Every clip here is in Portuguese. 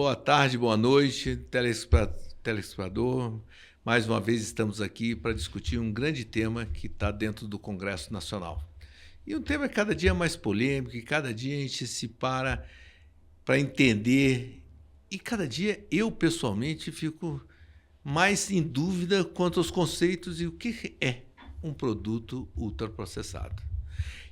boa tarde, boa noite, telespectador. Mais uma vez estamos aqui para discutir um grande tema que está dentro do Congresso Nacional. E o tema é cada dia mais polêmico, e cada dia a gente se para entender. E cada dia eu, pessoalmente, fico mais em dúvida quanto aos conceitos e o que é um produto ultraprocessado.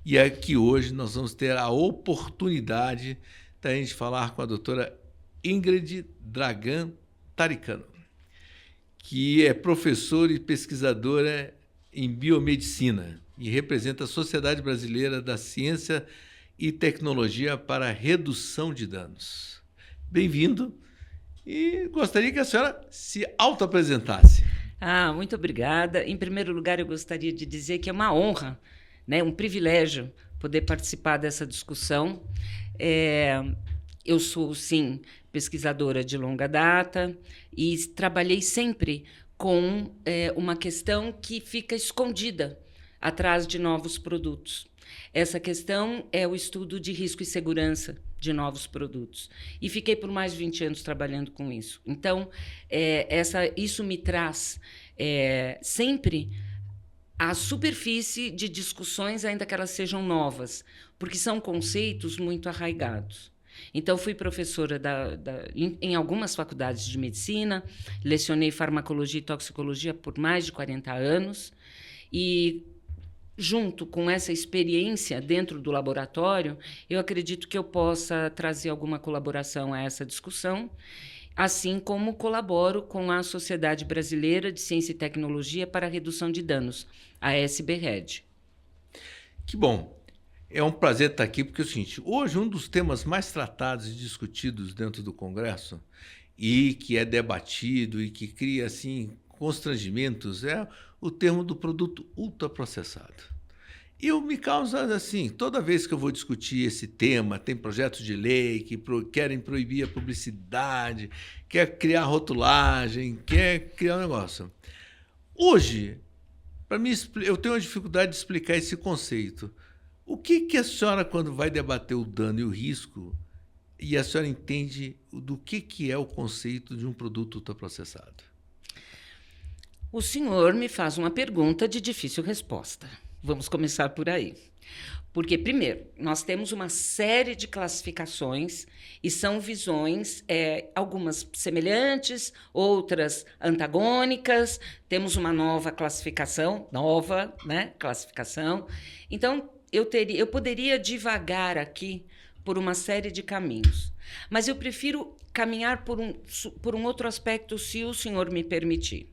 E aqui hoje nós vamos ter a oportunidade da gente falar com a doutora Ingrid Dragan Taricano, que é professora e pesquisadora em biomedicina e representa a Sociedade Brasileira da Ciência e Tecnologia para a Redução de Danos. Bem-vindo e gostaria que a senhora se autoapresentasse. Muito obrigada. Em primeiro lugar, eu gostaria de dizer que é uma honra, né, um privilégio poder participar dessa discussão. Eu sou, sim, pesquisadora de longa data e trabalhei sempre com uma questão que fica escondida atrás de novos produtos. Essa questão é o estudo de risco e segurança de novos produtos. E fiquei por mais de 20 anos trabalhando com isso. Então, isso me traz sempre a superfície de discussões, ainda que elas sejam novas, porque são conceitos muito arraigados. Então, fui professora em algumas faculdades de medicina, lecionei farmacologia e toxicologia por mais de 40 anos, e, junto com essa experiência dentro do laboratório, eu acredito que eu possa trazer alguma colaboração a essa discussão, assim como colaboro com a Sociedade Brasileira de Ciência e Tecnologia para a Redução de Danos, a SBRED. Que bom. É um prazer estar aqui, porque é o seguinte, hoje um dos temas mais tratados e discutidos dentro do Congresso e que é debatido e que cria assim, constrangimentos é o termo do produto ultraprocessado. E me causa, assim, toda vez que eu vou discutir esse tema, tem projetos de lei que querem proibir a publicidade, quer criar rotulagem, quer criar um negócio. Hoje, para mim, eu tenho uma dificuldade de explicar esse conceito. O que a senhora, quando vai debater o dano e o risco, e a senhora entende do que é o conceito de um produto ultraprocessado? O senhor me faz uma pergunta de difícil resposta. Vamos começar por aí. Porque, primeiro, nós temos uma série de classificações e são visões, algumas semelhantes, outras antagônicas. Temos uma nova classificação, classificação. Então, eu poderia divagar aqui por uma série de caminhos, mas eu prefiro caminhar por um outro aspecto, se o senhor me permitir.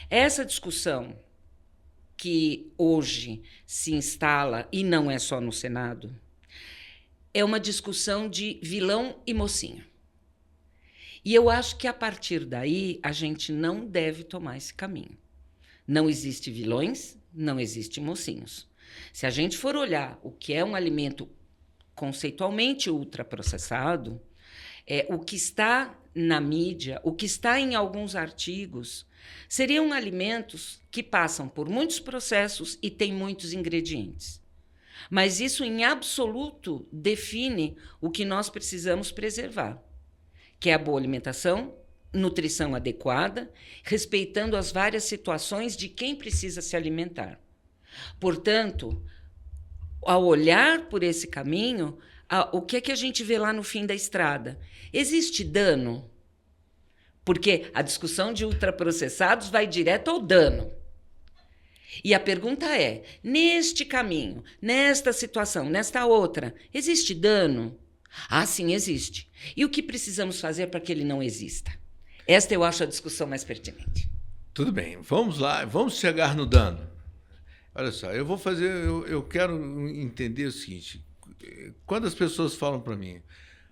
Essa discussão que hoje se instala, e não é só no Senado, é uma discussão de vilão e mocinho. E eu acho que, a partir daí, a gente não deve tomar esse caminho. Não existe vilões, não existe mocinhos. Se a gente for olhar o que é um alimento conceitualmente ultraprocessado, o que está na mídia, o que está em alguns artigos, seriam alimentos que passam por muitos processos e têm muitos ingredientes. Mas isso, em absoluto, define o que nós precisamos preservar, que é a boa alimentação, nutrição adequada, respeitando as várias situações de quem precisa se alimentar. Portanto, ao olhar por esse caminho, o que é que a gente vê lá no fim da estrada? Existe dano? Porque a discussão de ultraprocessados vai direto ao dano. E a pergunta é, neste caminho, nesta situação, nesta outra, existe dano? Sim, existe. E o que precisamos fazer para que ele não exista? Esta eu acho a discussão mais pertinente. Tudo bem, vamos lá, vamos chegar no dano. Olha só, eu quero entender o seguinte, quando as pessoas falam para mim,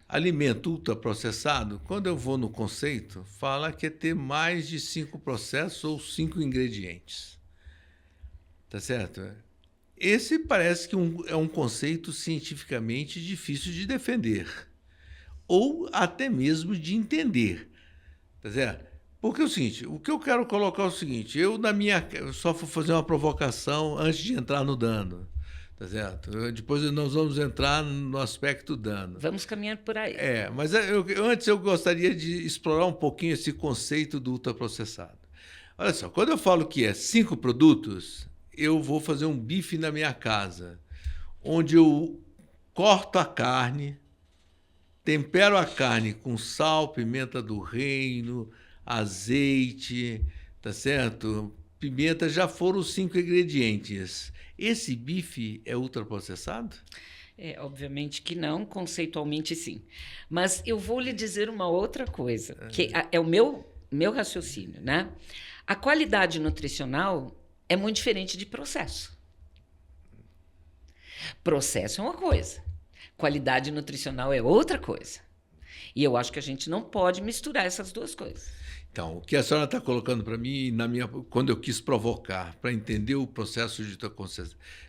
alimento ultraprocessado, quando eu vou no conceito, fala que é ter mais de 5 processos ou 5 ingredientes. Tá certo? Esse parece que é um conceito cientificamente difícil de defender, ou até mesmo de entender. Tá certo? Porque é o seguinte, o que eu quero colocar é o seguinte, só vou fazer uma provocação antes de entrar no dano. Tá certo? Depois nós vamos entrar no aspecto dano. Vamos caminhar por aí. Mas antes eu gostaria de explorar um pouquinho esse conceito do ultraprocessado. Olha só, quando eu falo que é 5 produtos, eu vou fazer um bife na minha casa, onde eu corto a carne, tempero a carne com sal, pimenta do reino, azeite, tá certo? Pimenta, já foram os 5 ingredientes. Esse bife é ultraprocessado? Obviamente que não, conceitualmente sim. Mas eu vou lhe dizer uma outra coisa, que é o meu raciocínio, né? A qualidade nutricional é muito diferente de processo. Processo é uma coisa, qualidade nutricional é outra coisa. E eu acho que a gente não pode misturar essas duas coisas. Então, o que a senhora está colocando para mim, quando eu quis provocar, para entender o processo de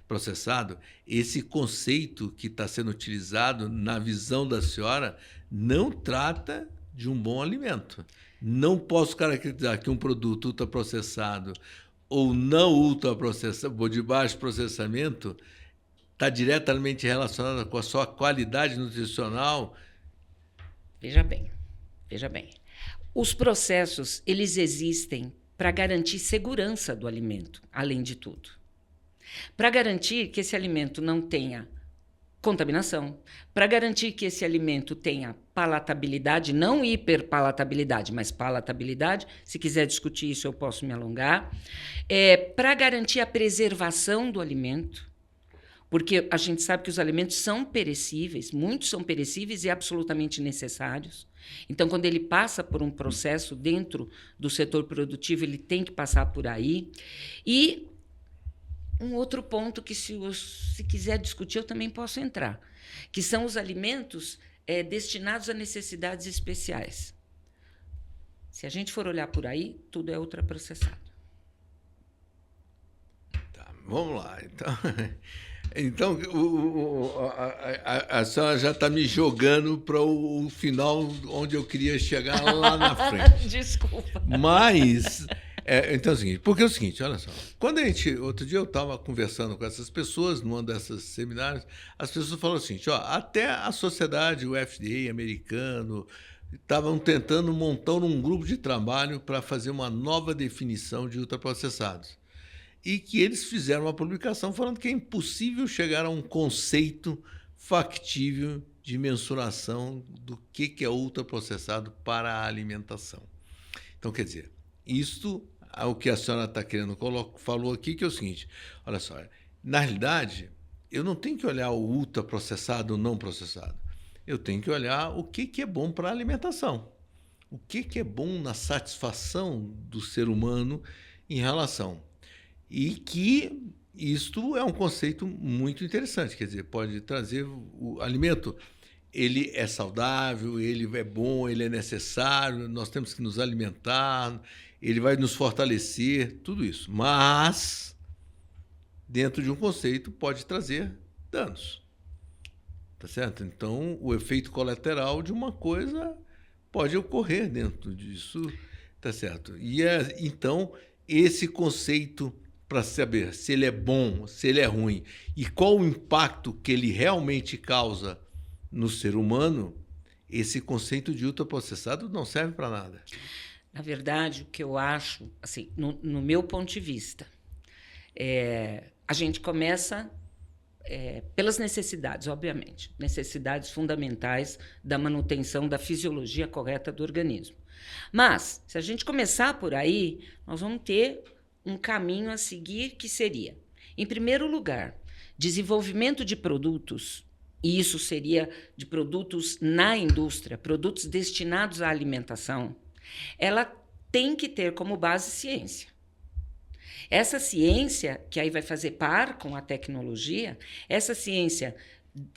processado, esse conceito que está sendo utilizado na visão da senhora não trata de um bom alimento. Não posso caracterizar que um produto ultraprocessado ou não ultraprocessado, ou de baixo processamento, está diretamente relacionado com a sua qualidade nutricional. Veja bem. Os processos, eles existem para garantir segurança do alimento, além de tudo. Para garantir que esse alimento não tenha contaminação, para garantir que esse alimento tenha palatabilidade, não hiperpalatabilidade, mas palatabilidade. Se quiser discutir isso, eu posso me alongar. Para garantir a preservação do alimento, porque a gente sabe que os alimentos são perecíveis, muitos são perecíveis e absolutamente necessários. Então, quando ele passa por um processo dentro do setor produtivo, ele tem que passar por aí. E um outro ponto que, se quiser discutir, eu também posso entrar, que são os alimentos destinados a necessidades especiais. Se a gente for olhar por aí, tudo é ultraprocessado. Tá, vamos lá. Então, a senhora já está me jogando para o final onde eu queria chegar lá na frente. Desculpa. Mas, então é o seguinte, porque é o seguinte, olha só, outro dia eu estava conversando com essas pessoas, numa dessas seminários, as pessoas falaram assim, até a sociedade, o FDA americano, estavam tentando montar um grupo de trabalho para fazer uma nova definição de ultraprocessados. E que eles fizeram uma publicação falando que é impossível chegar a um conceito factível de mensuração do que é ultraprocessado para a alimentação. Então, quer dizer, isto é o que a senhora está querendo falou aqui, que é o seguinte, olha só, na realidade, eu não tenho que olhar o ultraprocessado ou não processado, eu tenho que olhar o que é bom para a alimentação, o que é bom na satisfação do ser humano em relação. E que isto é um conceito muito interessante, quer dizer, pode trazer o alimento, ele é saudável, ele é bom, ele é necessário, nós temos que nos alimentar, ele vai nos fortalecer, tudo isso. Mas, dentro de um conceito, pode trazer danos. Tá certo? Então, o efeito colateral de uma coisa pode ocorrer dentro disso, tá certo? E então, esse conceito, para saber se ele é bom, se ele é ruim e qual o impacto que ele realmente causa no ser humano, esse conceito de ultraprocessado não serve para nada. Na verdade, o que eu acho, assim, no meu ponto de vista, a gente começa pelas necessidades, obviamente, necessidades fundamentais da manutenção da fisiologia correta do organismo. Mas, se a gente começar por aí, nós vamos ter um caminho a seguir que seria, em primeiro lugar, desenvolvimento de produtos, e isso seria de produtos na indústria, produtos destinados à alimentação, ela tem que ter como base ciência. Essa ciência, que aí vai fazer par com a tecnologia, essa ciência,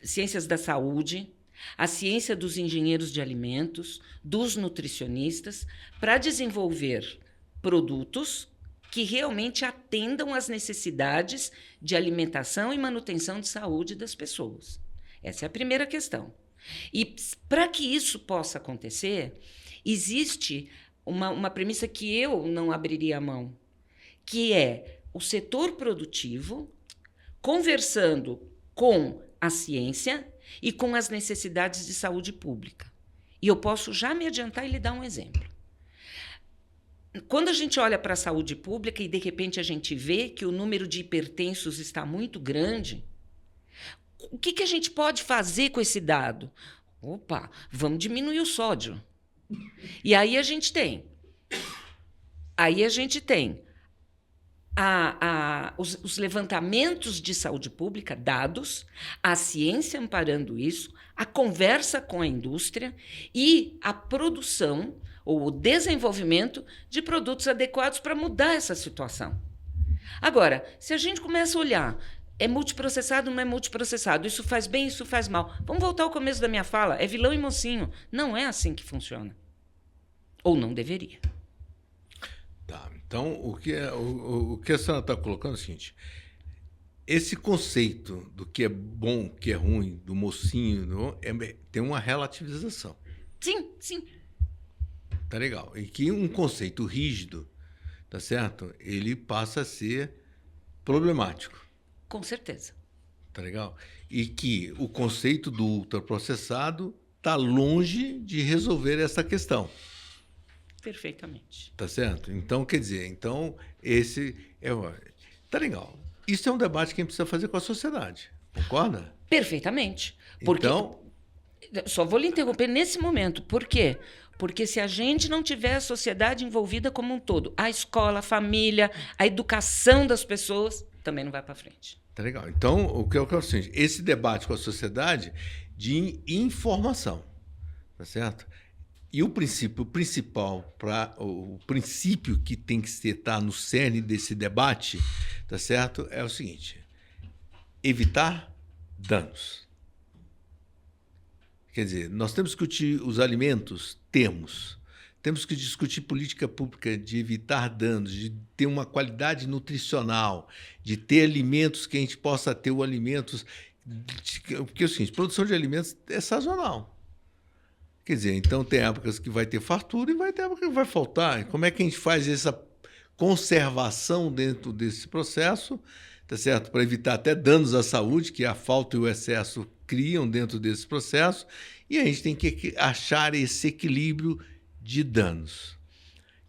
ciências da saúde, a ciência dos engenheiros de alimentos, dos nutricionistas, para desenvolver produtos que realmente atendam às necessidades de alimentação e manutenção de saúde das pessoas. Essa é a primeira questão. E para que isso possa acontecer, existe uma premissa que eu não abriria a mão, que é o setor produtivo conversando com a ciência e com as necessidades de saúde pública. E eu posso já me adiantar e lhe dar um exemplo. Quando a gente olha para a saúde pública e, de repente, a gente vê que o número de hipertensos está muito grande, o que a gente pode fazer com esse dado? Opa, vamos diminuir o sódio. E aí a gente tem os levantamentos de saúde pública, dados, a ciência amparando isso, a conversa com a indústria e a produção ou o desenvolvimento de produtos adequados para mudar essa situação. Agora, se a gente começa a olhar, é multiprocessado, não é multiprocessado, isso faz bem, isso faz mal. Vamos voltar ao começo da minha fala, é vilão e mocinho. Não é assim que funciona. Ou não deveria. Tá, então o que a senhora está colocando é o seguinte: esse conceito do que é bom, que é ruim, do mocinho, tem uma relativização. Sim, sim. Tá legal. E que um conceito rígido, tá certo? Ele passa a ser problemático. Com certeza. Tá legal? E que o conceito do ultraprocessado está longe de resolver essa questão. Perfeitamente. Tá certo? Então, quer dizer, esse é... Tá legal. Isso é um debate que a gente precisa fazer com a sociedade. Concorda? Perfeitamente. Porque, então... Só vou lhe interromper nesse momento. Por quê? Porque se a gente não tiver a sociedade envolvida como um todo, a escola, a família, a educação das pessoas, também não vai para frente. Tá legal. Então, o que é o seguinte, esse debate com a sociedade de informação, tá certo? E o princípio principal, o princípio que tem que estar no cerne desse debate, tá certo? É o seguinte: evitar danos. Quer dizer, nós temos que discutir os alimentos? Temos que discutir política pública de evitar danos, de ter uma qualidade nutricional, de ter alimentos que a gente possa ter alimentos... Porque é o seguinte, produção de alimentos é sazonal. Quer dizer, então tem épocas que vai ter fartura e vai ter épocas que vai faltar. E como é que a gente faz essa conservação dentro desse processo, tá certo? Para evitar até danos à saúde, que a falta e o excesso criam dentro desse processo, e a gente tem que achar esse equilíbrio de danos.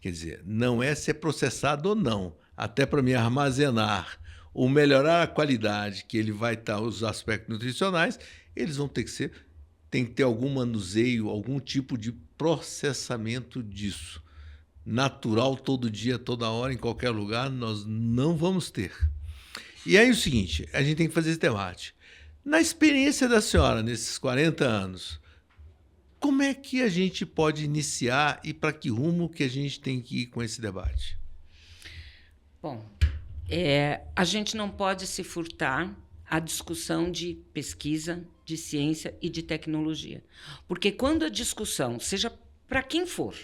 Quer dizer, não é ser processado ou não, até para me armazenar ou melhorar a qualidade, que ele vai estar, os aspectos nutricionais, eles vão ter que ser, tem que ter algum manuseio, algum tipo de processamento disso. Natural, todo dia, toda hora, em qualquer lugar, nós não vamos ter. E aí é o seguinte, a gente tem que fazer esse debate. Na experiência da senhora, nesses 40 anos, como é que a gente pode iniciar e para que rumo que a gente tem que ir com esse debate? Bom, a gente não pode se furtar à discussão de pesquisa, de ciência e de tecnologia. Porque quando a discussão, seja para quem for,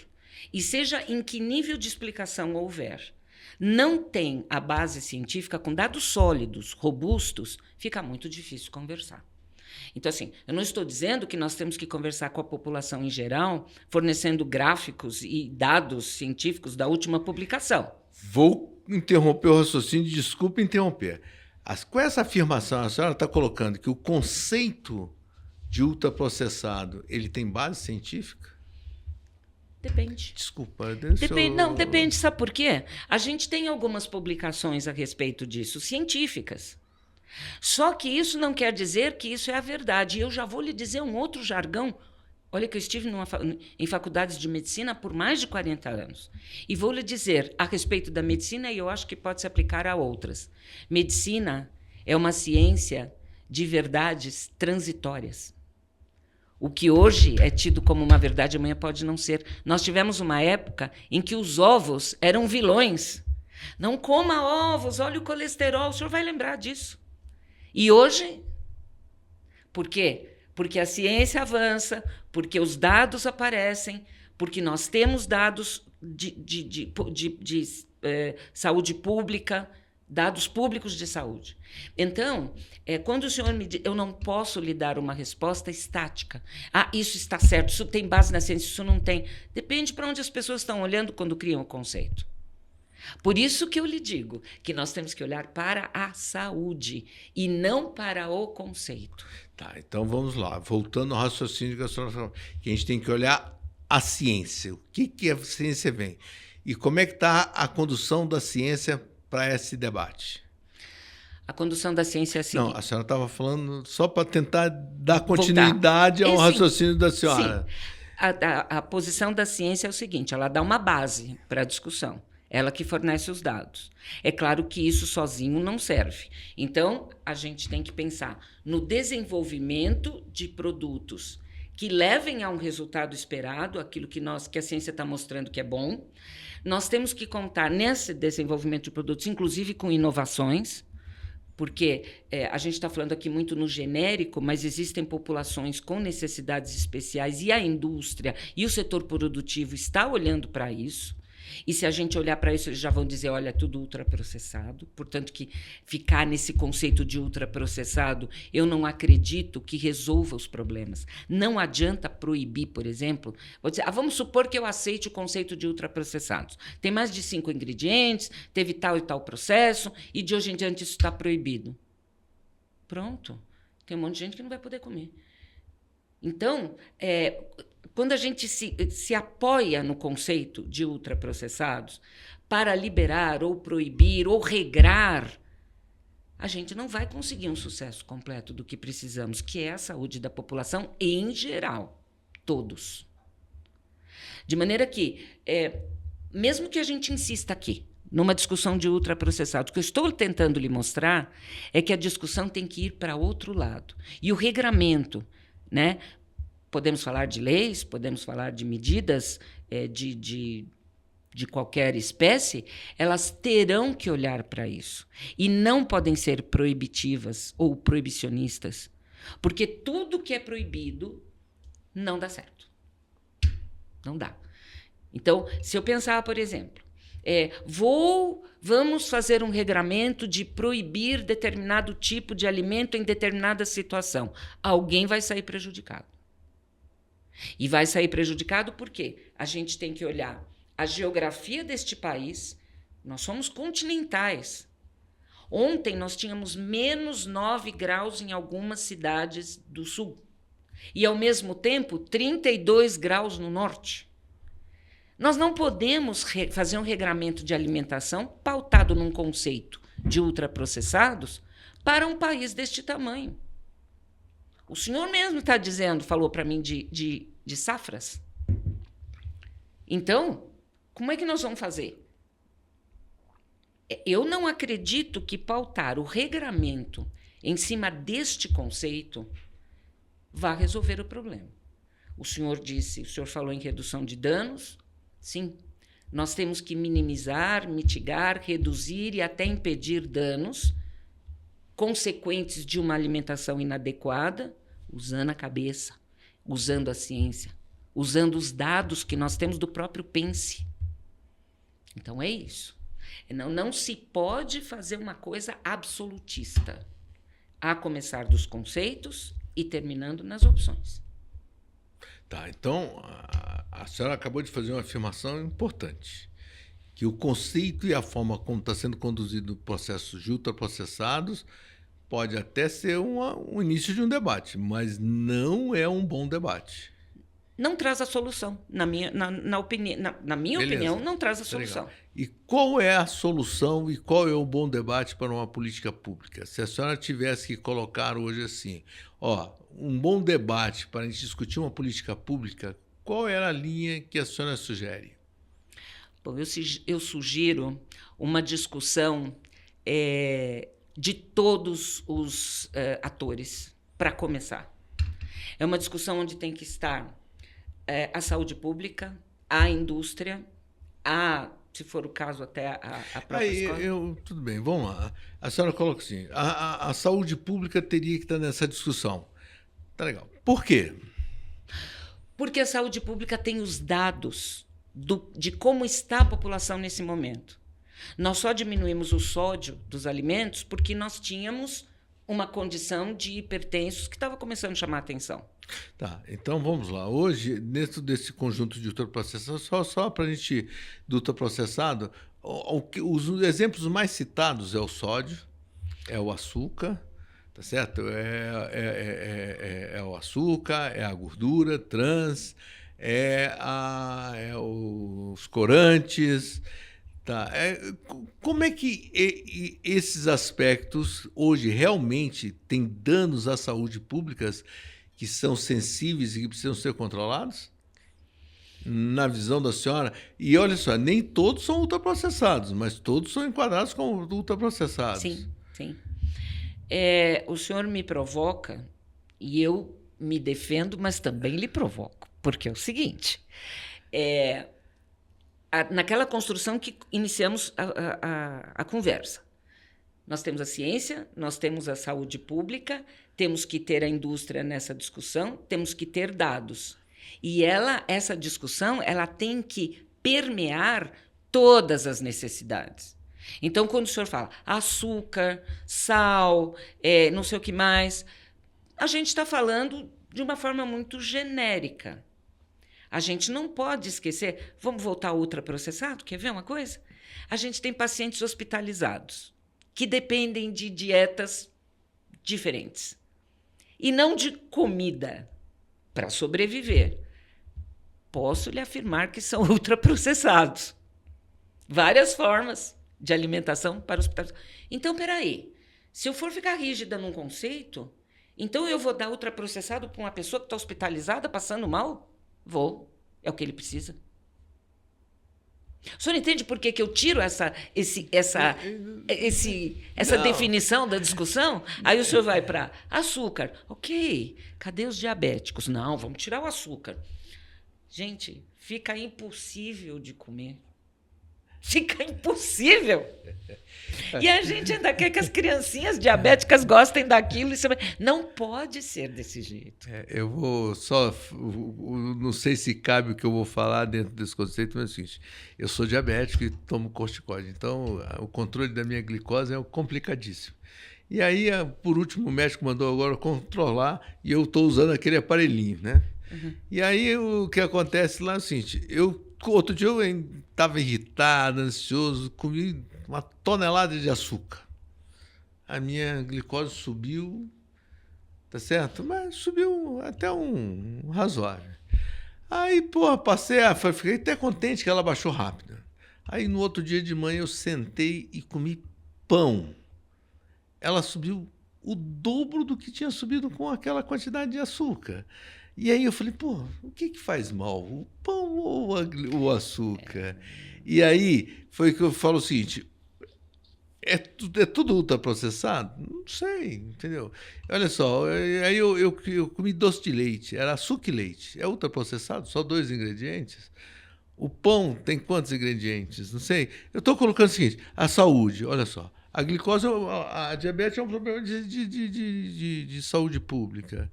e seja em que nível de explicação houver, não tem a base científica com dados sólidos, robustos, fica muito difícil conversar. Então, assim, eu não estou dizendo que nós temos que conversar com a população em geral, fornecendo gráficos e dados científicos da última publicação. Vou interromper o raciocínio, desculpe interromper. Com essa afirmação, a senhora está colocando que o conceito de ultraprocessado, ele tem base científica? Depende. Desculpa. Depende, não, depende. Sabe por quê? A gente tem algumas publicações a respeito disso, científicas. Só que isso não quer dizer que isso é a verdade. E eu já vou lhe dizer um outro jargão. Olha que eu estive em faculdades de medicina por mais de 40 anos. E vou lhe dizer a respeito da medicina, e eu acho que pode se aplicar a outras. Medicina é uma ciência de verdades transitórias. O que hoje é tido como uma verdade, amanhã pode não ser. Nós tivemos uma época em que os ovos eram vilões. Não coma ovos, olha o colesterol, o senhor vai lembrar disso. E hoje, por quê? Porque a ciência avança, porque os dados aparecem, porque nós temos dados de saúde pública, dados públicos de saúde. Então, quando o senhor me diz, eu não posso lhe dar uma resposta estática. Ah, isso está certo, isso tem base na ciência, isso não tem. Depende para onde as pessoas estão olhando quando criam o conceito. Por isso que eu lhe digo que nós temos que olhar para a saúde e não para o conceito. Tá, então vamos lá. Voltando ao raciocínio gastronômico, que a gente tem que olhar a ciência. O que a ciência vem? E como é que está a condução da ciência para esse debate? A condução da ciência é a seguinte. Não, a senhora estava falando só para tentar dar continuidade ao raciocínio da senhora. Sim. A posição da ciência é o seguinte, ela dá uma base para a discussão. Ela que fornece os dados. É claro que isso sozinho não serve. Então, a gente tem que pensar no desenvolvimento de produtos que levem a um resultado esperado, aquilo que a ciência está mostrando que é bom. Nós temos que contar nesse desenvolvimento de produtos, inclusive com inovações, porque a gente está falando aqui muito no genérico, mas existem populações com necessidades especiais e a indústria e o setor produtivo está olhando para isso. E se a gente olhar para isso, eles já vão dizer, olha, tudo ultraprocessado. Portanto, que ficar nesse conceito de ultraprocessado, eu não acredito que resolva os problemas. Não adianta proibir, por exemplo, vou dizer, vamos supor que eu aceite o conceito de ultraprocessados. Tem mais de 5 ingredientes, teve tal e tal processo, e de hoje em diante isso está proibido. Pronto. Tem um monte de gente que não vai poder comer. Então, quando a gente se apoia no conceito de ultraprocessados para liberar ou proibir ou regrar, a gente não vai conseguir um sucesso completo do que precisamos, que é a saúde da população em geral, todos. De maneira que, mesmo que a gente insista aqui, numa discussão de ultraprocessados, o que eu estou tentando lhe mostrar é que a discussão tem que ir para outro lado. E o regramento, né? Podemos falar de leis, podemos falar de medidas de qualquer espécie, elas terão que olhar para isso. E não podem ser proibitivas ou proibicionistas, porque tudo que é proibido não dá certo. Não dá. Então, se eu pensar, por exemplo, vamos fazer um regramento de proibir determinado tipo de alimento em determinada situação, alguém vai sair prejudicado. E vai sair prejudicado porque a gente tem que olhar a geografia deste país. Nós somos continentais. Ontem nós tínhamos menos 9 graus em algumas cidades do sul. E, ao mesmo tempo, 32 graus no norte. Nós não podemos fazer um regramento de alimentação pautado num conceito de ultraprocessados para um país deste tamanho. O senhor mesmo está dizendo, falou para mim de safras. Então, como é que nós vamos fazer? Eu não acredito que pautar o regramento em cima deste conceito vá resolver o problema. O senhor falou em redução de danos. Sim, nós temos que minimizar, mitigar, reduzir e até impedir danos consequentes de uma alimentação inadequada, usando a cabeça, usando a ciência, usando os dados que nós temos do próprio Pense. Então, é isso. Não se pode fazer uma coisa absolutista, a começar dos conceitos e terminando nas opções. Tá, então, a senhora acabou de fazer uma afirmação importante, que o conceito e a forma como está sendo conduzido o processo de ultraprocessados pode até ser um início de um debate, mas não é um bom debate. Não traz a solução. Na minha opinião, não traz a solução. Legal. E qual é a solução e qual é o bom debate para uma política pública? Se a senhora tivesse que colocar hoje assim, um bom debate para a gente discutir uma política pública, qual era a linha que a senhora sugere? Bom, eu sugiro uma discussão de todos os atores, para começar. É uma discussão onde tem que estar a saúde pública, a indústria, se for o caso, até a própria escola. Tudo bem, vamos lá. A senhora coloca assim, a saúde pública teria que estar nessa discussão. Tá legal. Por quê? Porque a saúde pública tem os dados de como está a população nesse momento. Nós só diminuímos o sódio dos alimentos porque nós tínhamos uma condição de hipertensos que estava começando a chamar a atenção. Tá, então vamos lá. Hoje, dentro desse conjunto de ultraprocessados, só para a gente, do ultraprocessado, Os exemplos mais citados é o sódio, é o açúcar, tá certo? É o açúcar, é a gordura trans, os corantes. Tá. Como é que esses aspectos hoje realmente têm danos à saúde pública que são sensíveis e que precisam ser controlados? Na visão da senhora, e olha só, nem todos são ultraprocessados, mas todos são enquadrados como ultraprocessados. Sim, sim. O senhor me provoca e eu me defendo, mas também lhe provoco, porque é o seguinte, naquela construção que iniciamos a conversa, nós temos a ciência, nós temos a saúde pública, temos que ter a indústria nessa discussão, temos que ter dados. E essa discussão ela tem que permear todas as necessidades. Então, quando o senhor fala açúcar, sal, não sei o que mais, a gente está falando de uma forma muito genérica. A gente não pode esquecer. Vamos voltar ao ultraprocessado? Quer ver uma coisa? A gente tem pacientes hospitalizados que dependem de dietas diferentes e não de comida para sobreviver. Posso lhe afirmar que são ultraprocessados. Várias formas de alimentação para hospitalizados. Então, peraí. Se eu for ficar rígida num conceito, então eu vou dar ultraprocessado para uma pessoa que está hospitalizada, passando mal? Vou. É o que ele precisa. O senhor entende por que eu tiro essa definição da discussão? Aí o senhor vai para açúcar. Ok, cadê os diabéticos? Não, vamos tirar o açúcar. Gente, fica impossível de comer. Fica impossível. E a gente ainda quer que as criancinhas diabéticas gostem daquilo. Não pode ser desse jeito. Eu vou só... Não sei se cabe o que eu vou falar dentro desse conceito, mas é o seguinte, eu sou diabético e tomo corticoide. Então, o controle da minha glicose é complicadíssimo. E aí, por último, o médico mandou agora controlar e eu estou usando aquele aparelhinho, né? Uhum. E aí, o que acontece lá é o seguinte, outro dia eu estava irritado, ansioso, comi uma tonelada de açúcar. A minha glicose subiu, tá certo? Mas subiu até um razoável. Aí, fiquei até contente que ela baixou rápido. Aí, no outro dia de manhã, eu sentei e comi pão. Ela subiu o dobro do que tinha subido com aquela quantidade de açúcar. E aí eu falei, o que faz mal? O pão ou o açúcar? E aí foi que eu falo o seguinte, é tudo ultraprocessado? Não sei, entendeu? Olha só, aí eu comi doce de leite, era açúcar e leite. É ultraprocessado? Só 2 ingredientes? O pão tem quantos ingredientes? Não sei. Eu estou colocando o seguinte, a saúde, olha só. A glicose, a diabetes é um problema de saúde pública.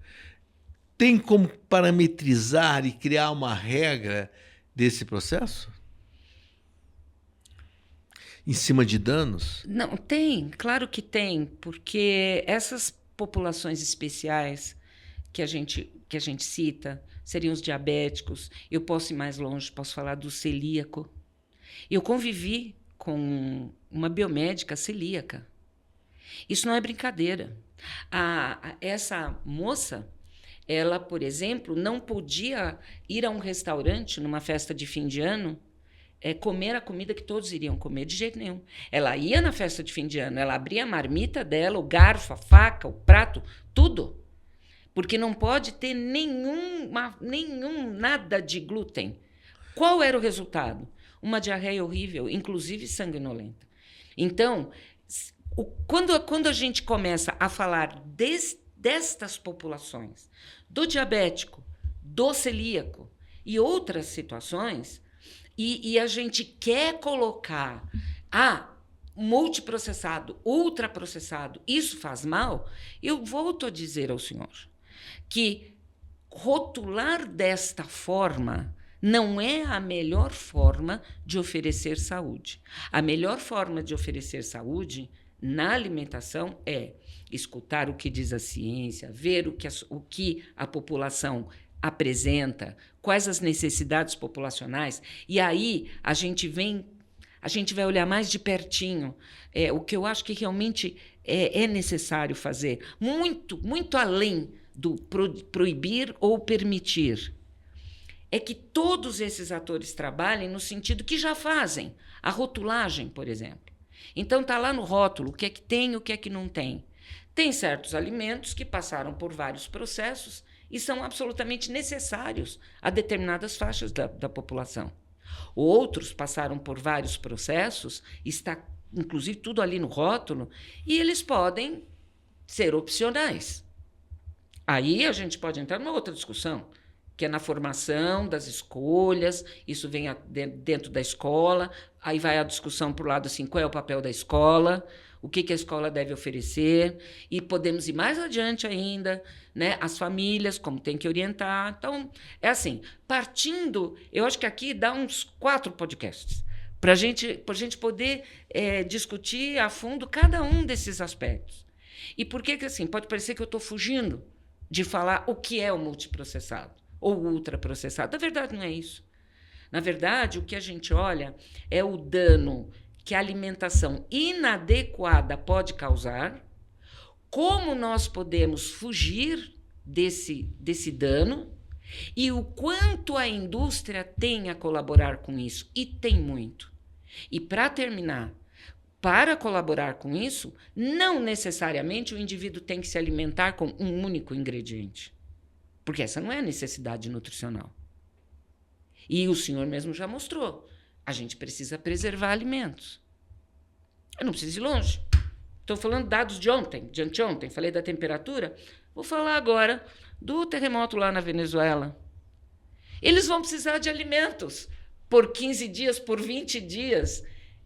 Tem como parametrizar e criar uma regra desse processo? Em cima de danos? Não, tem, claro que tem, porque essas populações especiais que a gente cita seriam os diabéticos. Eu posso ir mais longe, posso falar do celíaco. Eu convivi com uma biomédica celíaca. Isso não é brincadeira. Essa moça, ela, por exemplo, não podia ir a um restaurante numa festa de fim de ano comer a comida que todos iriam comer, de jeito nenhum. Ela ia na festa de fim de ano, ela abria a marmita dela, o garfo, a faca, o prato, tudo. Porque não pode ter nada de glúten. Qual era o resultado? Uma diarreia horrível, inclusive sanguinolenta. Então, quando a gente começa a falar destas populações, do diabético, do celíaco e outras situações, e a gente quer colocar multiprocessado, ultraprocessado, isso faz mal, eu volto a dizer ao senhor que rotular desta forma não é a melhor forma de oferecer saúde. A melhor forma de oferecer saúde na alimentação é escutar o que diz a ciência, ver o que a população apresenta, quais as necessidades populacionais, e aí a gente vem A gente vai olhar mais de pertinho o que eu acho que realmente é necessário fazer, muito, muito além do proibir ou permitir. É que todos esses atores trabalhem no sentido que já fazem. A rotulagem, por exemplo. Então, está lá no rótulo o que é que tem e o que é que não tem. Tem certos alimentos que passaram por vários processos e são absolutamente necessários a determinadas faixas da população. Outros passaram por vários processos, está inclusive tudo ali no rótulo, e eles podem ser opcionais. Aí a gente pode entrar numa outra discussão, que é na formação das escolhas, isso vem dentro da escola, aí vai a discussão para o lado assim, qual é o papel da escola, o que a escola deve oferecer, e podemos ir mais adiante ainda, né, as famílias, como tem que orientar. Então, é assim, partindo, eu acho que aqui dá uns 4 podcasts, para a gente poder discutir a fundo cada um desses aspectos. E por que assim, pode parecer que eu estou fugindo de falar o que é o multiprocessado ou ultraprocessado. Na verdade, não é isso. Na verdade, o que a gente olha é o dano que a alimentação inadequada pode causar, como nós podemos fugir desse dano e o quanto a indústria tem a colaborar com isso. E tem muito. E, para terminar, para colaborar com isso, não necessariamente o indivíduo tem que se alimentar com um único ingrediente. Porque essa não é a necessidade nutricional. E o senhor mesmo já mostrou. A gente precisa preservar alimentos. Eu não preciso ir longe. Estou falando dados de ontem, de anteontem. Falei da temperatura. Vou falar agora do terremoto lá na Venezuela. Eles vão precisar de alimentos por 15 dias, por 20 dias.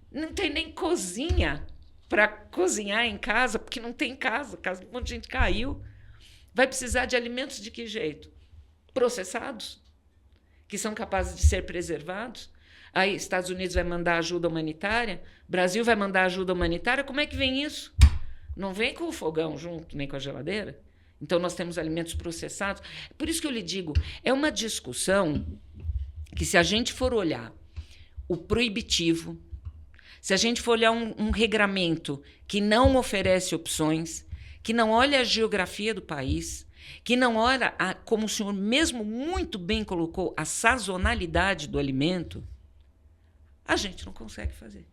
Não tem nem cozinha para cozinhar em casa, porque não tem casa. Um monte de gente caiu. Vai precisar de alimentos de que jeito? Processados, que são capazes de ser preservados. Aí, Estados Unidos vai mandar ajuda humanitária, Brasil vai mandar ajuda humanitária. Como é que vem isso? Não vem com o fogão junto, nem com a geladeira. Então, nós temos alimentos processados. Por isso que eu lhe digo, é uma discussão que, se a gente for olhar o proibitivo, se a gente for olhar um regramento que não oferece opções, que não olha a geografia do país, que não olha, como o senhor mesmo muito bem colocou, a sazonalidade do alimento, a gente não consegue fazer.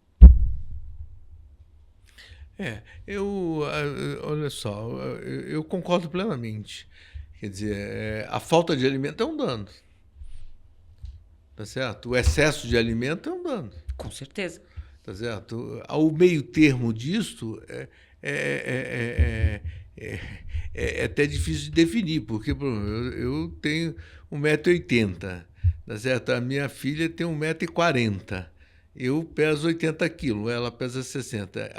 Olha só, eu concordo plenamente. Quer dizer, a falta de alimento é um dano. Tá certo? O excesso de alimento é um dano. Com certeza. Tá certo? O meio termo disto é até difícil de definir, porque eu tenho 1,80 m, tá certo? A minha filha tem 1,40 m. Eu peso 80 quilos, ela pesa 60.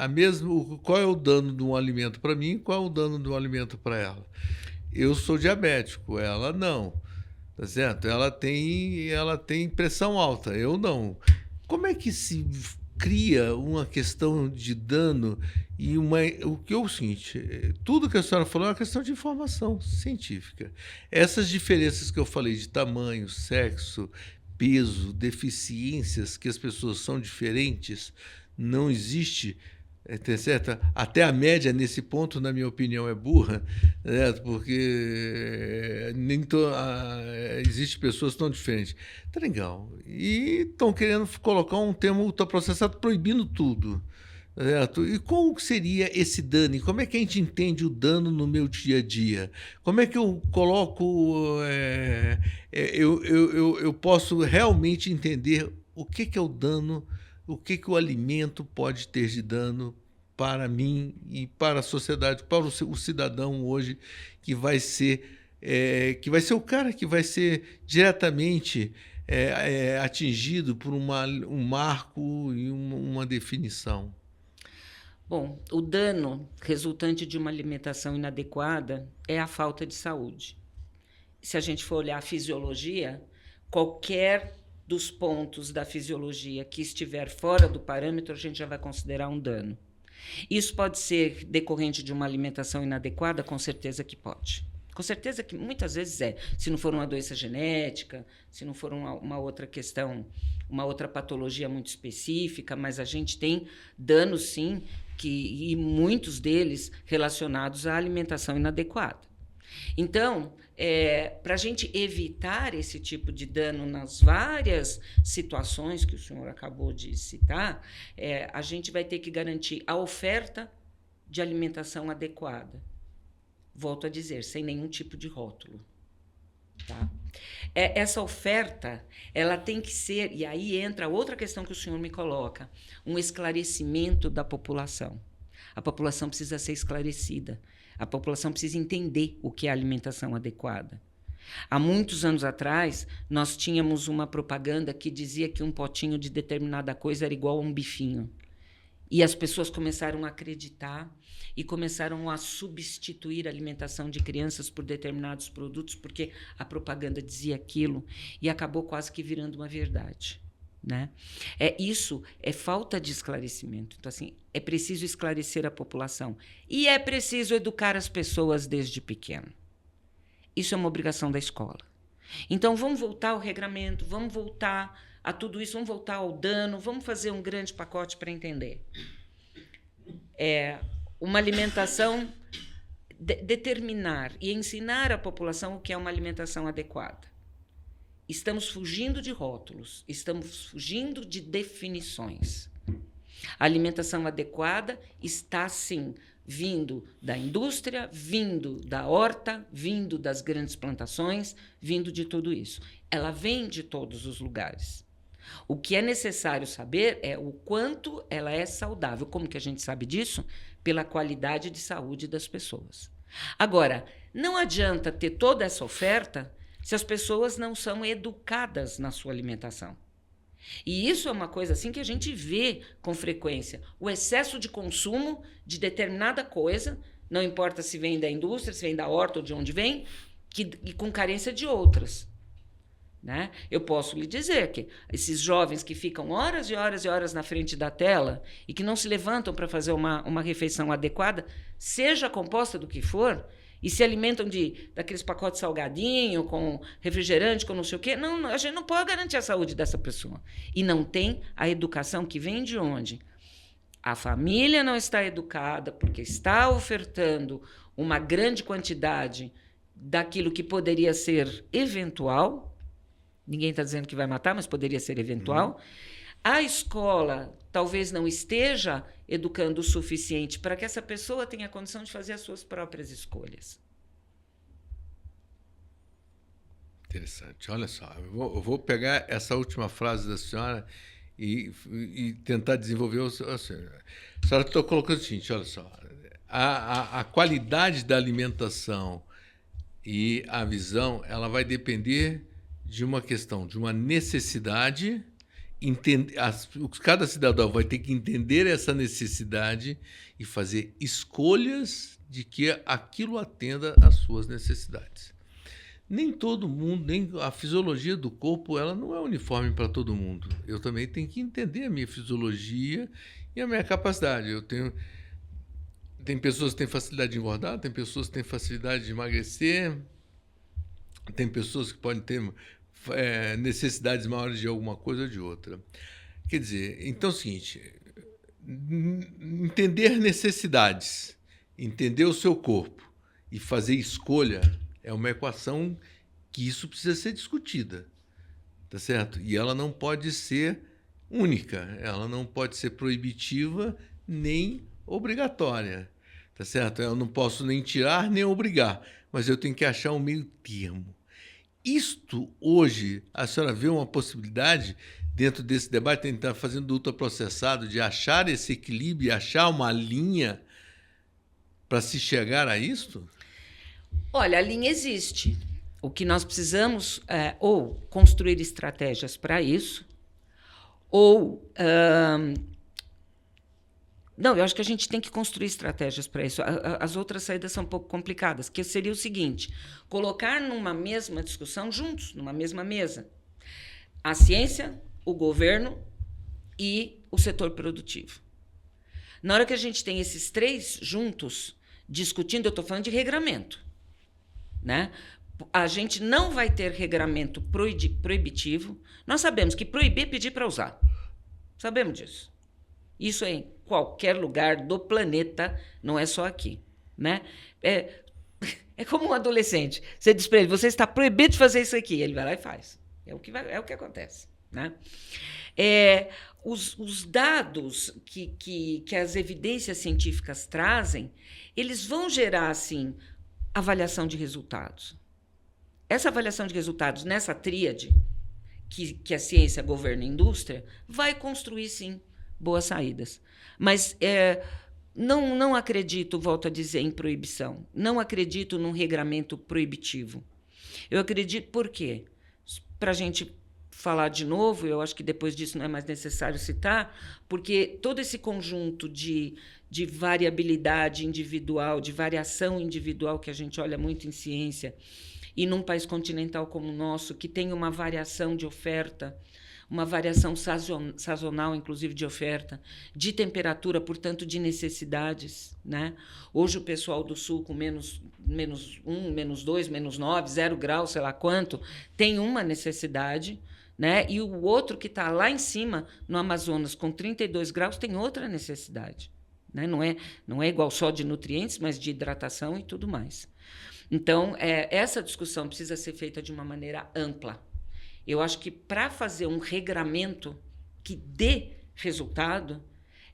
Qual é o dano de um alimento para mim e qual é o dano de um alimento para ela? Eu sou diabético, ela não. Tá certo? Ela tem pressão alta, eu não. Como é que se cria uma questão de dano e o que é o seguinte, tudo que a senhora falou é uma questão de informação científica. Essas diferenças que eu falei de tamanho, sexo, peso, deficiências, que as pessoas são diferentes, não existe, tá certo? Até a média nesse ponto, na minha opinião, é burra, né? Porque existem pessoas tão diferentes. Tá legal. E estão querendo colocar um termo ultraprocessado proibindo tudo. Certo? E qual seria esse dano? E como é que a gente entende o dano no meu dia a dia? Como é que eu coloco... eu posso realmente entender o que é o dano, o que o alimento pode ter de dano para mim e para a sociedade, para o cidadão hoje, que vai ser o cara que vai ser diretamente atingido por um marco e uma definição. Bom, o dano resultante de uma alimentação inadequada é a falta de saúde. Se a gente for olhar a fisiologia, qualquer dos pontos da fisiologia que estiver fora do parâmetro, a gente já vai considerar um dano. Isso pode ser decorrente de uma alimentação inadequada? Com certeza que pode. Com certeza que muitas vezes se não for uma doença genética, se não for uma outra questão uma outra patologia muito específica, mas a gente tem danos, sim, e muitos deles relacionados à alimentação inadequada. Então, para a gente evitar esse tipo de dano nas várias situações que o senhor acabou de citar, a gente vai ter que garantir a oferta de alimentação adequada. Volto a dizer, sem nenhum tipo de rótulo. Tá? Essa oferta, ela tem que ser, e aí entra outra questão que o senhor me coloca, um esclarecimento da população. A população precisa ser esclarecida. A população precisa entender o que é alimentação adequada. Há muitos anos atrás, nós tínhamos uma propaganda que dizia que um potinho de determinada coisa era igual a um bifinho. E as pessoas começaram a acreditar e começaram a substituir a alimentação de crianças por determinados produtos, porque a propaganda dizia aquilo, e acabou quase que virando uma verdade. Né? Isso é falta de esclarecimento. Então, assim, é preciso esclarecer a população e é preciso educar as pessoas desde pequeno. Isso é uma obrigação da escola. Então, vamos voltar ao regramento, vamos voltar a tudo isso, vamos voltar ao dano, vamos fazer um grande pacote para entender. Uma alimentação, determinar e ensinar à população o que é uma alimentação adequada. Estamos fugindo de rótulos, estamos fugindo de definições. A alimentação adequada está, sim, vindo da indústria, vindo da horta, vindo das grandes plantações, vindo de tudo isso. Ela vem de todos os lugares. O que é necessário saber é o quanto ela é saudável. Como que a gente sabe disso? Pela qualidade de saúde das pessoas. Agora, não adianta ter toda essa oferta se as pessoas não são educadas na sua alimentação. E isso é uma coisa assim que a gente vê com frequência. O excesso de consumo de determinada coisa, não importa se vem da indústria, se vem da horta ou de onde vem, e com carência de outras. Né? Eu posso lhe dizer que esses jovens que ficam horas e horas e horas na frente da tela e que não se levantam para fazer uma refeição adequada, seja composta do que for, e se alimentam daqueles pacotes salgadinho, com refrigerante, com não sei o quê. Não, a gente não pode garantir a saúde dessa pessoa. E não tem a educação que vem de onde? A família não está educada porque está ofertando uma grande quantidade daquilo que poderia ser eventual. Ninguém está dizendo que vai matar, mas poderia ser eventual. A escola talvez não esteja educando o suficiente para que essa pessoa tenha condição de fazer as suas próprias escolhas. Interessante. Olha só, eu vou pegar essa última frase da senhora e tentar desenvolver a senhora. A senhora está colocando o seguinte, olha só, a qualidade da alimentação e a visão, ela vai depender de uma questão, de uma necessidade. Cada cidadão vai ter que entender essa necessidade e fazer escolhas de que aquilo atenda às suas necessidades. Nem todo mundo, nem a fisiologia do corpo, ela não é uniforme para todo mundo. Eu também tenho que entender a minha fisiologia e a minha capacidade. Tem pessoas que têm facilidade de engordar, tem pessoas que têm facilidade de emagrecer, tem pessoas que podem ter necessidades maiores de alguma coisa ou de outra. Quer dizer, então é o seguinte, entender necessidades, entender o seu corpo e fazer escolha é uma equação que isso precisa ser discutida, tá certo? E ela não pode ser única, ela não pode ser proibitiva nem obrigatória, tá certo? Eu não posso nem tirar nem obrigar, mas eu tenho que achar um meio termo. Isto, hoje, a senhora vê uma possibilidade, dentro desse debate, a gente está fazendo ultraprocessado, de achar esse equilíbrio, achar uma linha para se chegar a isto? Olha, a linha existe. O que nós precisamos é ou construir estratégias para isso, ou... Não, eu acho que a gente tem que construir estratégias para isso. As outras saídas são um pouco complicadas, que seria o seguinte, colocar numa mesma discussão juntos, numa mesma mesa, a ciência, o governo e o setor produtivo. Na hora que a gente tem esses três juntos, discutindo, eu estou falando de regramento, né? A gente não vai ter regramento proibitivo. Nós sabemos que proibir é pedir para usar. Sabemos disso. Isso é em qualquer lugar do planeta, não é só aqui, né? É como um adolescente. Você diz para ele, você está proibido de fazer isso aqui. Ele vai lá e faz. É o que acontece, né? Os dados que as evidências científicas trazem, eles vão gerar, assim, avaliação de resultados. Essa avaliação de resultados nessa tríade, que a ciência governa a indústria, vai construir, sim, boas saídas. Mas não acredito, volto a dizer, em proibição. Não acredito num regramento proibitivo. Eu acredito, por quê? Para a gente falar de novo, eu acho que depois disso não é mais necessário citar, porque todo esse conjunto de variabilidade individual, de variação individual que a gente olha muito em ciência, e num país continental como o nosso, que tem uma variação de oferta, uma variação sazonal, inclusive, de oferta, de temperatura, portanto, de necessidades, né? Hoje o pessoal do Sul, com -1, -2, -9, 0 graus, sei lá quanto, tem uma necessidade, né? E o outro que está lá em cima, no Amazonas, com 32 graus, tem outra necessidade, né? Não é igual só de nutrientes, mas de hidratação e tudo mais. Então, essa discussão precisa ser feita de uma maneira ampla. Eu acho que, para fazer um regramento que dê resultado,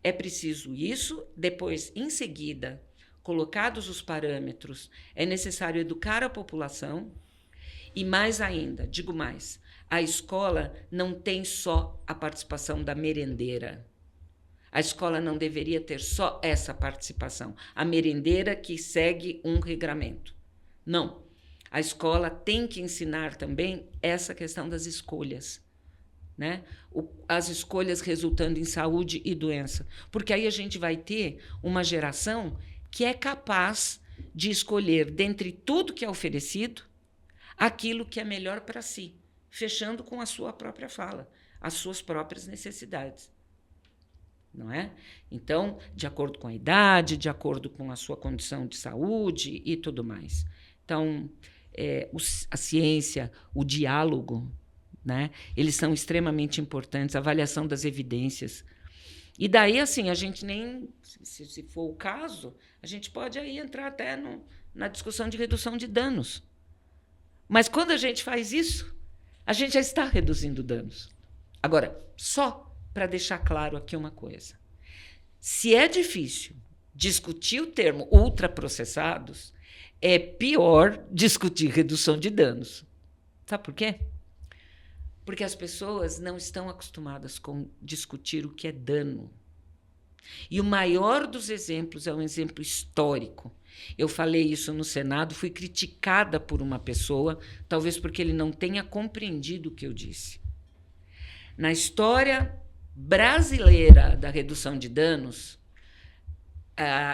é preciso isso. Depois, em seguida, colocados os parâmetros, é necessário educar a população. E, mais ainda, digo mais, a escola não tem só a participação da merendeira. A escola não deveria ter só essa participação. A merendeira que segue um regramento. Não. A escola tem que ensinar também essa questão das escolhas, né? As escolhas resultando em saúde e doença. Porque aí a gente vai ter uma geração que é capaz de escolher, dentre tudo que é oferecido, aquilo que é melhor para si, fechando com a sua própria fala, as suas próprias necessidades. Não é? Então, de acordo com a idade, de acordo com a sua condição de saúde e tudo mais. Então, a ciência, o diálogo, né? Eles são extremamente importantes, a avaliação das evidências. E daí, assim, a gente nem, se for o caso, a gente pode aí entrar até na discussão de redução de danos. Mas quando a gente faz isso, a gente já está reduzindo danos. Agora, só para deixar claro aqui uma coisa. Se é difícil discutir o termo ultraprocessados, é pior discutir redução de danos. Sabe por quê? Porque as pessoas não estão acostumadas com discutir o que é dano. E o maior dos exemplos é um exemplo histórico. Eu falei isso no Senado, fui criticada por uma pessoa, talvez porque ele não tenha compreendido o que eu disse. Na história brasileira da redução de danos,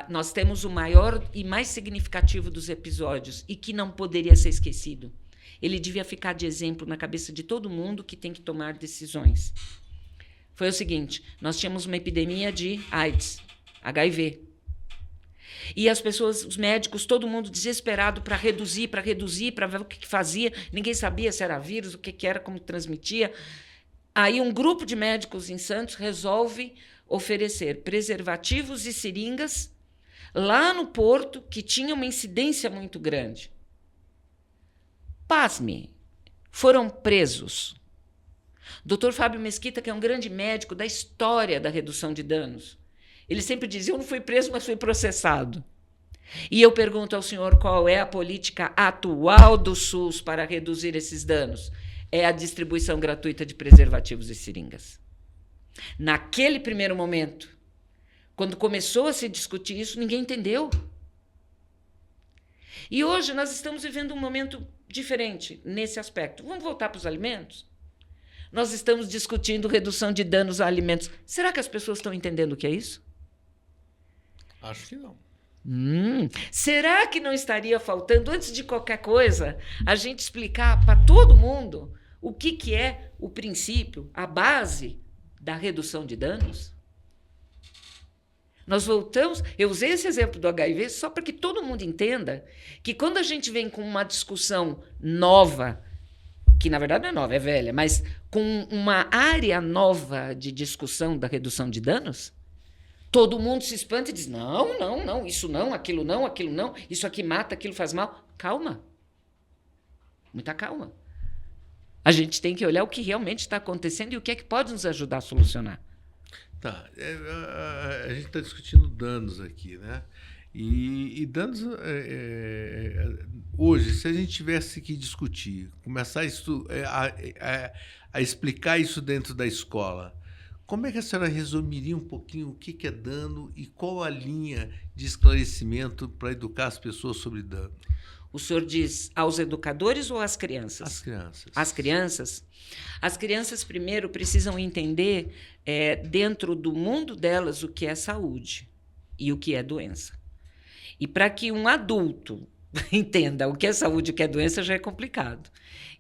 nós temos o maior e mais significativo dos episódios e que não poderia ser esquecido. Ele devia ficar de exemplo na cabeça de todo mundo que tem que tomar decisões. Foi o seguinte, nós tínhamos uma epidemia de AIDS, HIV. E as pessoas, os médicos, todo mundo desesperado para reduzir, para ver o que fazia. Ninguém sabia se era vírus, o que era, como transmitia. Aí um grupo de médicos em Santos resolve oferecer preservativos e seringas lá no porto, que tinha uma incidência muito grande. Pasme, foram presos. Dr. Fábio Mesquita, que é um grande médico da história da redução de danos, ele sempre dizia, eu não fui preso, mas fui processado. E eu pergunto ao senhor qual é a política atual do SUS para reduzir esses danos. É a distribuição gratuita de preservativos e seringas. Naquele primeiro momento, quando começou a se discutir isso, ninguém entendeu. E hoje nós estamos vivendo um momento diferente nesse aspecto. Vamos voltar para os alimentos? Nós estamos discutindo redução de danos a alimentos. Será que as pessoas estão entendendo o que é isso? Acho que não. Será que não estaria faltando, antes de qualquer coisa, a gente explicar para todo mundo o que é o princípio, a base da redução de danos? Nós voltamos. Eu usei esse exemplo do HIV só para que todo mundo entenda que quando a gente vem com uma discussão nova, que na verdade não é nova, é velha, mas com uma área nova de discussão da redução de danos, todo mundo se espanta e diz: não, não, não, isso não, aquilo não, isso aqui mata, aquilo faz mal. Calma. Muita calma. A gente tem que olhar o que realmente está acontecendo e o que é que pode nos ajudar a solucionar. Tá. A gente está discutindo danos aqui, né? E danos. Hoje, se a gente tivesse que discutir, começar a explicar isso dentro da escola, como é que a senhora resumiria um pouquinho o que é dano e qual a linha de esclarecimento para educar as pessoas sobre dano? O senhor diz aos educadores ou às crianças? As crianças. As crianças? As crianças, primeiro, precisam entender, dentro do mundo delas, o que é saúde e o que é doença. E para que um adulto entenda o que é saúde e o que é doença, já é complicado.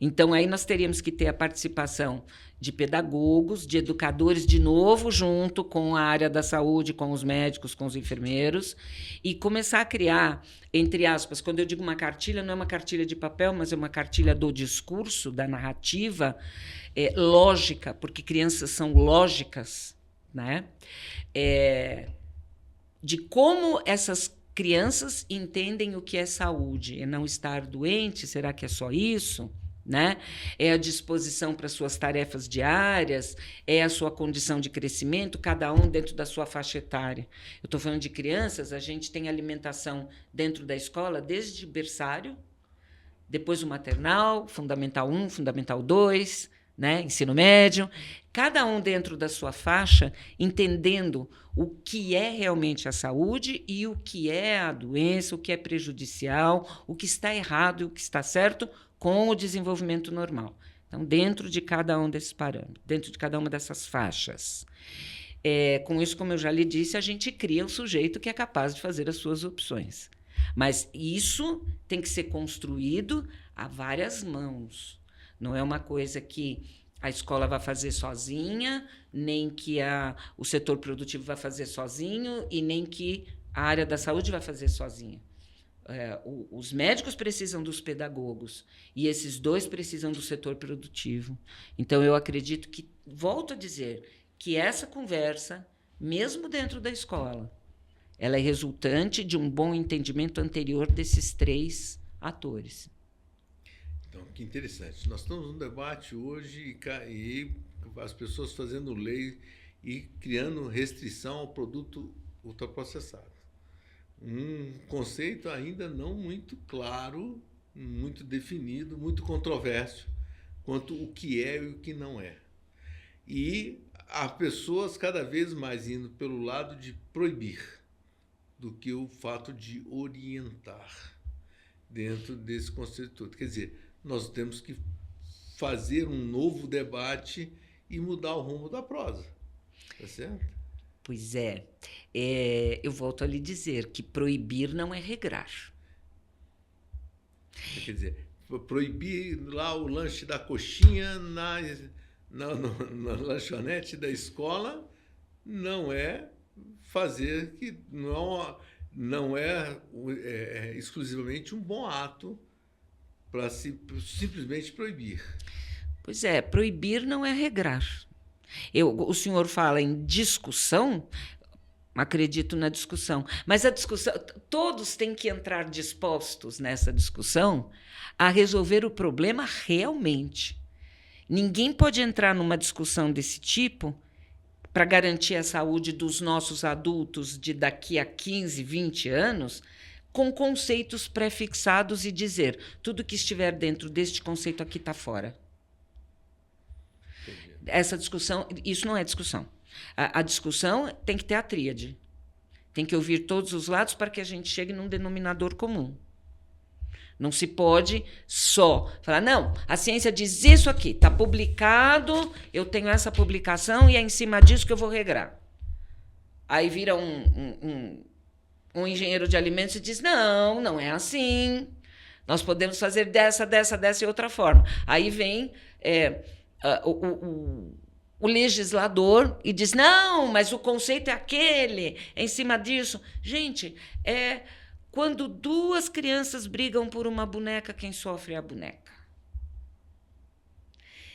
Então, aí nós teríamos que ter a participação de pedagogos, de educadores, de novo, junto com a área da saúde, com os médicos, com os enfermeiros, e começar a criar, entre aspas, quando eu digo uma cartilha, não é uma cartilha de papel, mas é uma cartilha do discurso, da narrativa, lógica, porque crianças são lógicas, né? De como essas crianças entendem o que é saúde. É não estar doente? Será que é só isso? Né? É a disposição para suas tarefas diárias, é a sua condição de crescimento, cada um dentro da sua faixa etária. Eu estou falando de crianças, a gente tem alimentação dentro da escola desde berçário, depois o maternal, Fundamental 1, Fundamental 2, né? Ensino médio, cada um dentro da sua faixa, entendendo o que é realmente a saúde e o que é a doença, o que é prejudicial, o que está errado e o que está certo, com o desenvolvimento normal. Então, dentro de cada um desses parâmetros, dentro de cada uma dessas faixas. Com isso, como eu já lhe disse, a gente cria um sujeito que é capaz de fazer as suas opções. Mas isso tem que ser construído a várias mãos. Não é uma coisa que a escola vai fazer sozinha, nem que o setor produtivo vai fazer sozinho e nem que a área da saúde vai fazer sozinha. Os médicos precisam dos pedagogos e esses dois precisam do setor produtivo. Então, eu acredito que, volto a dizer, que essa conversa, mesmo dentro da escola, ela é resultante de um bom entendimento anterior desses três atores. Então, que interessante. Nós estamos num debate hoje e as pessoas fazendo lei e criando restrição ao produto ultraprocessado. Um conceito ainda não muito claro, muito definido, muito controverso quanto o que é e o que não é. E há pessoas cada vez mais indo pelo lado de proibir do que o fato de orientar dentro desse conceito todo. Quer dizer, nós temos que fazer um novo debate e mudar o rumo da prosa. Tá certo? Pois é. Eu volto a lhe dizer que proibir não é regrar. Quer dizer, proibir lá o lanche da coxinha na lanchonete da escola não é fazer que não é exclusivamente um bom ato para simplesmente proibir. Pois é, proibir não é regrar. O senhor fala em discussão, acredito na discussão, mas a discussão, todos têm que entrar dispostos nessa discussão a resolver o problema realmente. Ninguém pode entrar numa discussão desse tipo para garantir a saúde dos nossos adultos de daqui a 15, 20 anos com conceitos pré-fixados e dizer tudo que estiver dentro deste conceito aqui está fora. Essa discussão, isso não é discussão. A discussão tem que ter a tríade. Tem que ouvir todos os lados para que a gente chegue num denominador comum. Não se pode só falar, não, a ciência diz isso aqui, está publicado, eu tenho essa publicação e é em cima disso que eu vou regrar. Aí vira um engenheiro de alimentos e diz, não, não é assim. Nós podemos fazer dessa e outra forma. Aí vem... o legislador e diz, não, mas o conceito é aquele, é em cima disso. Gente, quando duas crianças brigam por uma boneca, quem sofre é a boneca.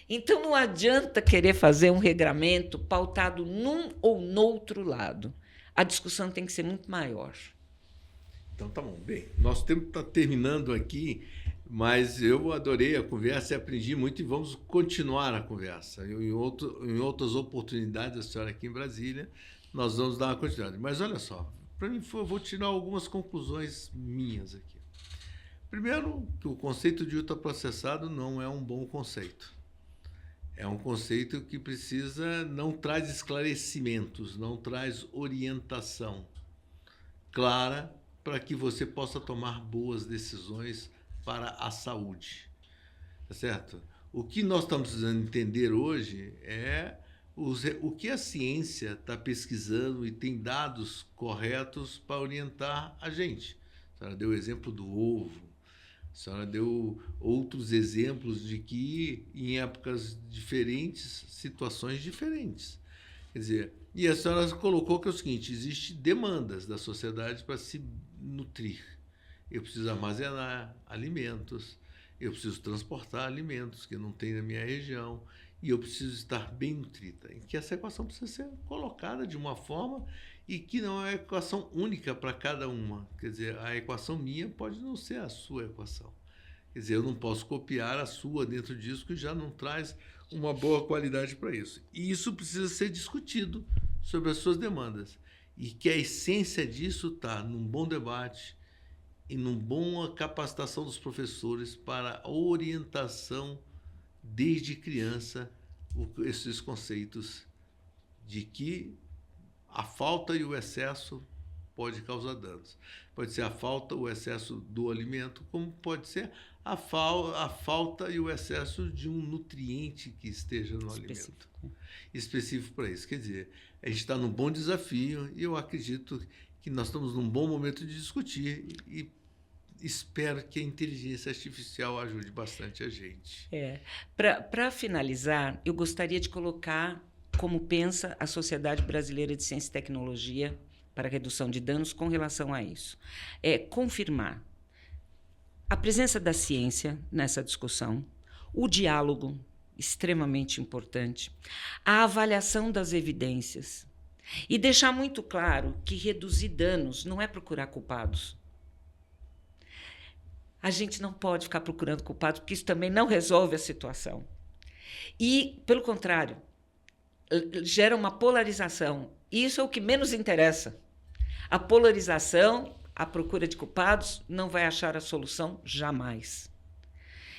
Então, não adianta querer fazer um regramento pautado num ou noutro lado. A discussão tem que ser muito maior. Então, tá bom. Bem, nosso tempo está terminando aqui, mas eu adorei a conversa e aprendi muito e vamos continuar a conversa. Em outras oportunidades, a senhora aqui em Brasília, nós vamos dar uma continuidade. Mas olha só, para mim, eu vou tirar algumas conclusões minhas aqui. Primeiro, que o conceito de ultraprocessado não é um bom conceito. É um conceito que não traz esclarecimentos, não traz orientação clara para que você possa tomar boas decisões para a saúde. Tá certo? O que nós estamos precisando entender hoje é o que a ciência está pesquisando e tem dados corretos para orientar a gente. A senhora deu o exemplo do ovo. A senhora deu outros exemplos de que, em épocas diferentes, situações diferentes. Quer dizer, e a senhora colocou que é o seguinte, existem demandas da sociedade para se nutrir. Eu preciso armazenar alimentos, eu preciso transportar alimentos que não tem na minha região, e eu preciso estar bem nutrida. E que essa equação precisa ser colocada de uma forma e que não é uma equação única para cada uma. Quer dizer, a equação minha pode não ser a sua equação. Quer dizer, eu não posso copiar a sua dentro disso, que já não traz uma boa qualidade para isso. E isso precisa ser discutido sobre as suas demandas. E que a essência disso está num bom debate e numa boa capacitação dos professores para a orientação desde criança esses conceitos de que a falta e o excesso pode causar danos. Pode ser a falta, o excesso do alimento, como pode ser a falta e o excesso de um nutriente que esteja no alimento. Específico para isso. Quer dizer, a gente está num bom desafio e eu acredito que nós estamos num bom momento de discutir e espero que a inteligência artificial ajude bastante a gente. Para finalizar, eu gostaria de colocar como pensa a Sociedade Brasileira de Ciência e Tecnologia para a redução de danos com relação a isso. Confirmar a presença da ciência nessa discussão, o diálogo, extremamente importante, a avaliação das evidências e deixar muito claro que reduzir danos não é procurar culpados. A gente não pode ficar procurando culpados, porque isso também não resolve a situação. E, pelo contrário, gera uma polarização. Isso é o que menos interessa. A polarização, a procura de culpados, não vai achar a solução jamais.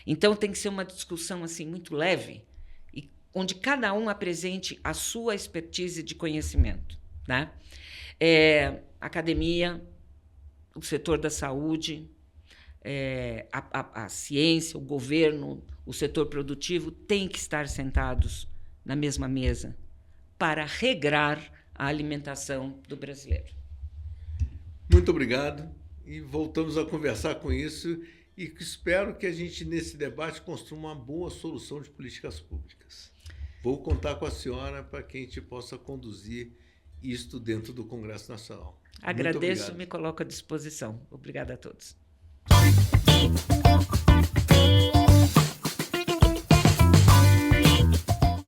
Então, tem que ser uma discussão assim, muito leve, e onde cada um apresente a sua expertise de conhecimento. Né? Academia, o setor da saúde, a ciência, o governo, o setor produtivo têm que estar sentados na mesma mesa para regrar a alimentação do brasileiro. Muito obrigado e voltamos a conversar com isso e espero que a gente, nesse debate, construa uma boa solução de políticas públicas. Vou contar com a senhora para que a gente possa conduzir isto dentro do Congresso Nacional. Agradeço e me coloco à disposição. Obrigada a todos.